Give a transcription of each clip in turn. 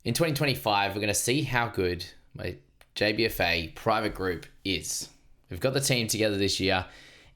in 2025, we're going to see how good my JBFA Private Group is. We've got the team together this year,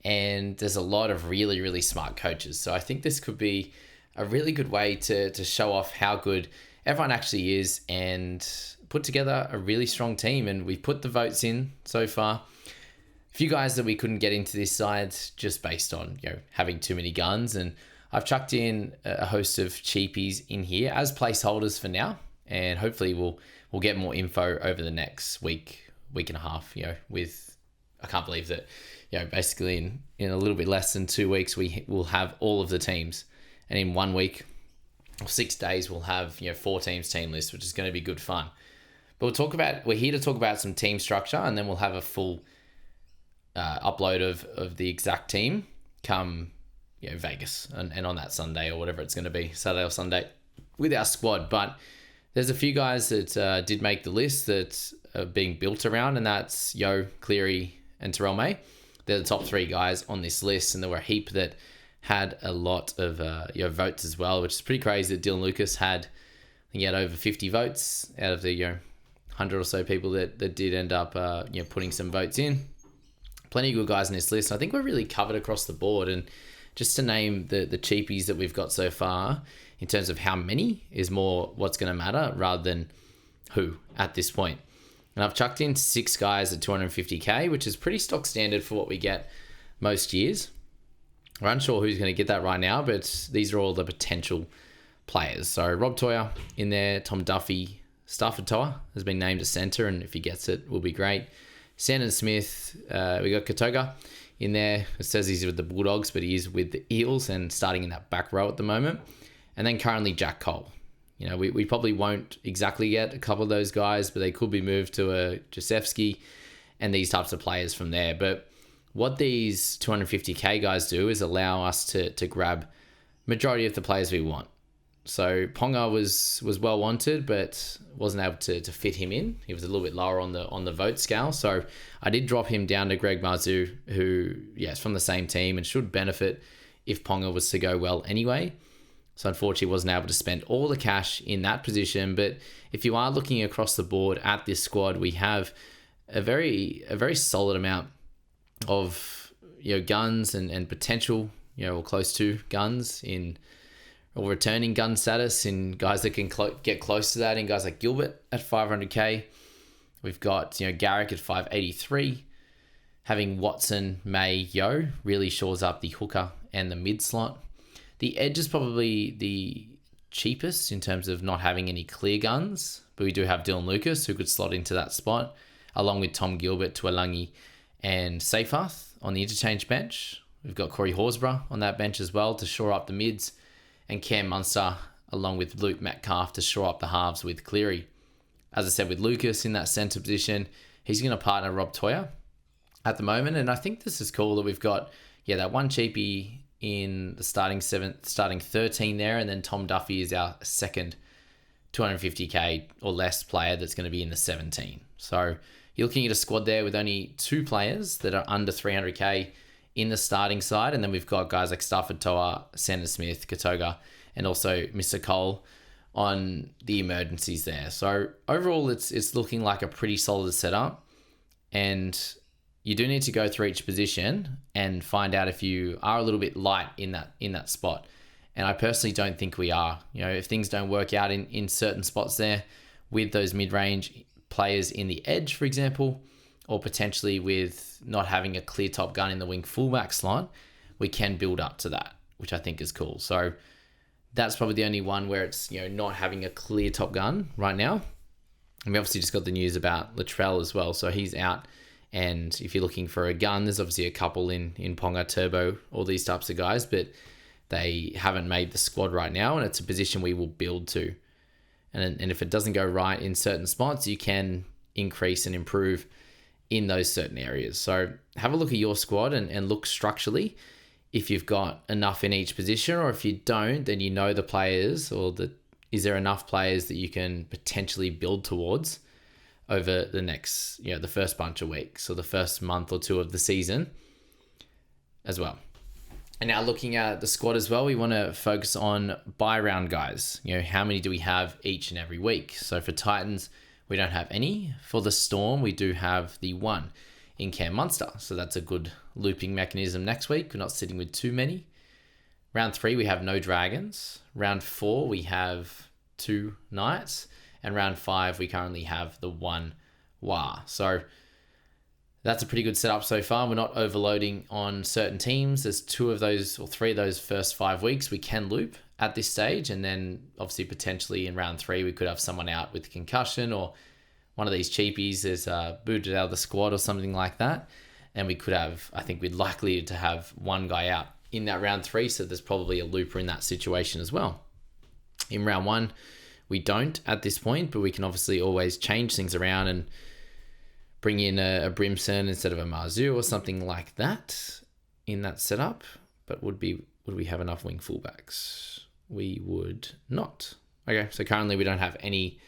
and there's a lot of really, really smart coaches. So I think this could be a really good way to show off how good everyone actually is and put together a really strong team. And we've put the votes in so far. A few guys that we couldn't get into this side just based on having too many guns, and I've chucked in a host of cheapies in here as placeholders for now, and hopefully we'll get more info over the next week and a half. I can't believe that basically in a little bit less than 2 weeks we will have all of the teams, and in 1 week or 6 days we'll have 4 teams team list, which is going to be good fun. But we're here to talk about some team structure, and then we'll have a full upload of the exact team come Vegas and on that Sunday or whatever it's going to be, Saturday or Sunday, with our squad. But there's a few guys that did make the list that are being built around, and that's Yo, Cleary and Terrell May. They're the top 3 guys on this list, and there were a heap that had a lot of votes as well, which is pretty crazy that Dylan Lucas had over 50 votes out of the 100 or so people that did end up putting some votes in. Plenty of good guys in this list. I think we're really covered across the board, and just to name the cheapies that we've got so far, in terms of how many is more what's going to matter rather than who at this point. And I've chucked in 6 guys at 250k, which is pretty stock standard for what we get most years. We're unsure who's going to get that right now, but these are all the potential players. So Rob Toyer in there, Tom Duffy, Stafford Toa has been named a centre, and if he gets it, will be great. Sandon Smith, we got Katoga in there. It says he's with the Bulldogs, but he is with the Eels and starting in that back row at the moment. And then currently Jack Cole. We probably won't exactly get a couple of those guys, but they could be moved to a Josefsky and these types of players from there. But what these 250k guys do is allow us to grab majority of the players we want. So Ponga was well wanted, but wasn't able to fit him in. He was a little bit lower on the vote scale. So I did drop him down to Greg Marzu, who is from the same team and should benefit if Ponga was to go well anyway. So unfortunately wasn't able to spend all the cash in that position. But if you are looking across the board at this squad, we have a very solid amount of guns and potential or close to guns or returning gun status in guys that can get close to that, in guys like Gilbert at 500k. We've got Garrick at 583. Having Watson, May, Yo really shores up the hooker and the mid slot. The edge is probably the cheapest in terms of not having any clear guns, but we do have Dylan Lucas who could slot into that spot, along with Tom Gilbert, Tuolangi and Seyfarth on the interchange bench. We've got Corey Horsburgh on that bench as well to shore up the mids, and Cam Munster along with Luke Metcalf to shore up the halves with Cleary. As I said, with Lucas in that centre position, he's going to partner Rob Toyer at the moment, and I think this is cool that we've got that one cheapie in the starting 13 there, and then Tom Duffy is our second 250k or less player that's going to be in the 17. So you're looking at a squad there with only 2 players that are under 300k in the starting side, and then we've got guys like Stafford Toa, Sandon Smith, Katoga, and also Mr. Cole on the emergencies there. So overall, it's looking like a pretty solid setup, and you do need to go through each position and find out if you are a little bit light in that spot. And I personally don't think we are. If things don't work out in certain spots there with those mid-range players in the edge, for example, or potentially with not having a clear top gun in the wing fullback slot, we can build up to that, which I think is cool. So that's probably the only one where it's not having a clear top gun right now. And we obviously just got the news about Latrell as well, so he's out. And if you're looking for a gun, there's obviously a couple in Ponga, Turbo, all these types of guys, but they haven't made the squad right now, and it's a position we will build to. And if it doesn't go right in certain spots, you can increase and improve in those certain areas. So have a look at your squad and look structurally if you've got enough in each position, or if you don't, then the players, or is there enough players that you can potentially build towards over the next, the first bunch of weeks or the first month or two of the season as well. And now looking at the squad as well, we want to focus on buy round guys. How many do we have each and every week? So for Titans, we don't have any. For the Storm, we do have the one in Cam Munster. So that's a good looping mechanism next week. We're not sitting with too many. Round 3, we have no Dragons. Round 4, we have 2 Knights. And round 5, we currently have the 1 Wah. So that's a pretty good setup so far. We're not overloading on certain teams. There's 2 of those or 3 of those first 5 weeks we can loop at this stage. And then obviously potentially in round 3, we could have someone out with concussion, or one of these cheapies is booted out of the squad or something like that. And we could have, I think we'd likely to have one guy out in that round 3. So there's probably a looper in that situation as well. In round 1, we don't at this point, but we can obviously always change things around and bring in a Brimson instead of a Marzu or something like that in that setup. But would we have enough wing fullbacks? We would not. Okay, so currently we don't have any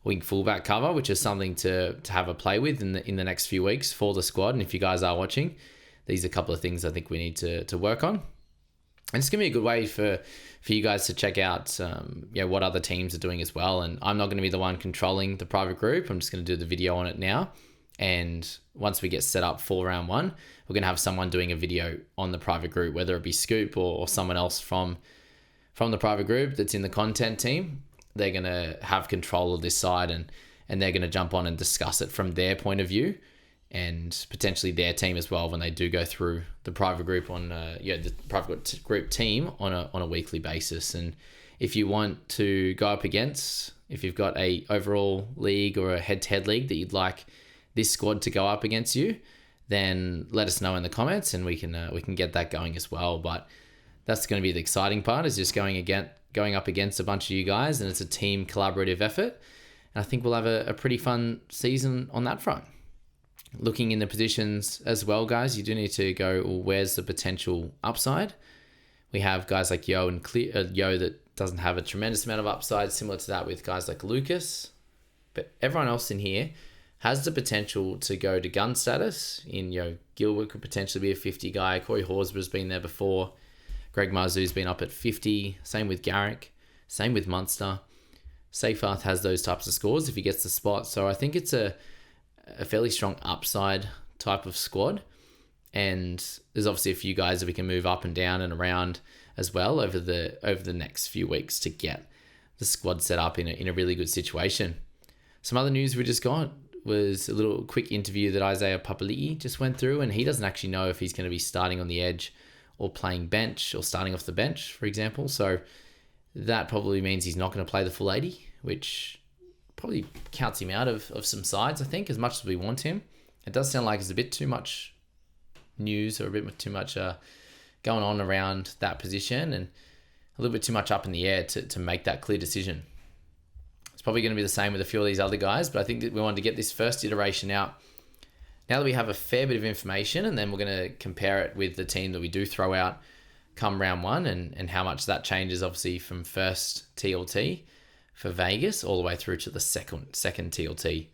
wing fullback cover, which is something to have a play with in the next few weeks for the squad. And if you guys are watching, these are a couple of things I think we need to work on. And it's going to be a good way for you guys to check out what other teams are doing as well. And I'm not going to be the one controlling the private group. I'm just going to do the video on it now. And once we get set up for round 1, we're going to have someone doing a video on the private group, whether it be Scoop or someone else from the private group that's in the content team. They're going to have control of this side and they're going to jump on and discuss it from their point of view, and potentially their team as well when they do go through the private group on the private group team on a weekly basis. And if you want to go up against, if you've got a overall league or a head-to-head league that you'd like this squad to go up against you, then let us know in the comments and we can get that going as well. But that's going to be the exciting part, is just going up against a bunch of you guys, and it's a team collaborative effort. And I think we'll have a pretty fun season on that front. Looking in the positions as well, guys, you do need to go, well, where's the potential upside? We have guys like Yo and Yo that doesn't have a tremendous amount of upside, similar to that with guys like Lucas. But everyone else in here has the potential to go to gun status. Gilbert could potentially be a 50 guy. Corey Horsburgh's been there before. Greg Marzu's been up at 50. Same with Garrick. Same with Munster. Seyfarth has those types of scores if he gets the spot. So I think it's a fairly strong upside type of squad. And there's obviously a few guys that we can move up and down and around as well over the next few weeks to get the squad set up in a really good situation. Some other news we just got was a little quick interview that Isaiah Papali'i just went through, and he doesn't actually know if he's going to be starting on the edge or playing bench or starting off the bench, for example. So that probably means he's not going to play the full 80, which probably counts him out of some sides, I think, as much as we want him. It does sound like there's a bit too much news or a bit too much going on around that position, and a little bit too much up in the air to make that clear decision. It's probably going to be the same with a few of these other guys, but I think that we wanted to get this first iteration out now that we have a fair bit of information, and then we're going to compare it with the team that we do throw out come round 1 and how much that changes, obviously, from first TLT for Vegas all the way through to the second TLT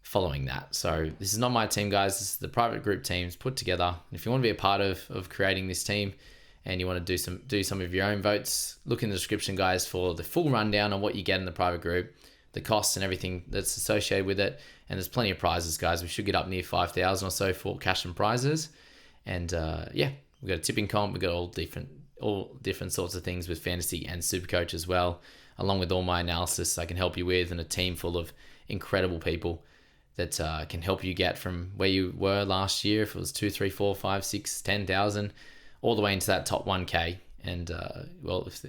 following that. So this is not my team, guys. This is the private group teams put together. And if you want to be a part of creating this team and you want to do some of your own votes, look in the description, guys, for the full rundown on what you get in the private group, the costs and everything that's associated with it. And there's plenty of prizes, guys. We should get up near 5,000 or so for cash and prizes. And we've got a tipping comp. We've got all different sorts of things with fantasy and Supercoach as well, along with all my analysis I can help you with, and a team full of incredible people that can help you get from where you were last year, if it was 2, 3, 4, 5, 6, 10,000, all the way into that top 1K. And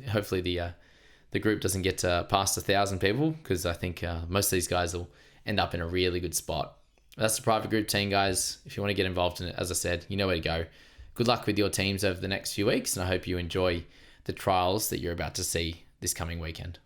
hopefully the group doesn't get past 1,000 people, because I think most of these guys will end up in a really good spot. That's the private group team, guys. If you want to get involved in it, as I said, you know where to go. Good luck with your teams over the next few weeks, and I hope you enjoy the trials that you're about to see this coming weekend.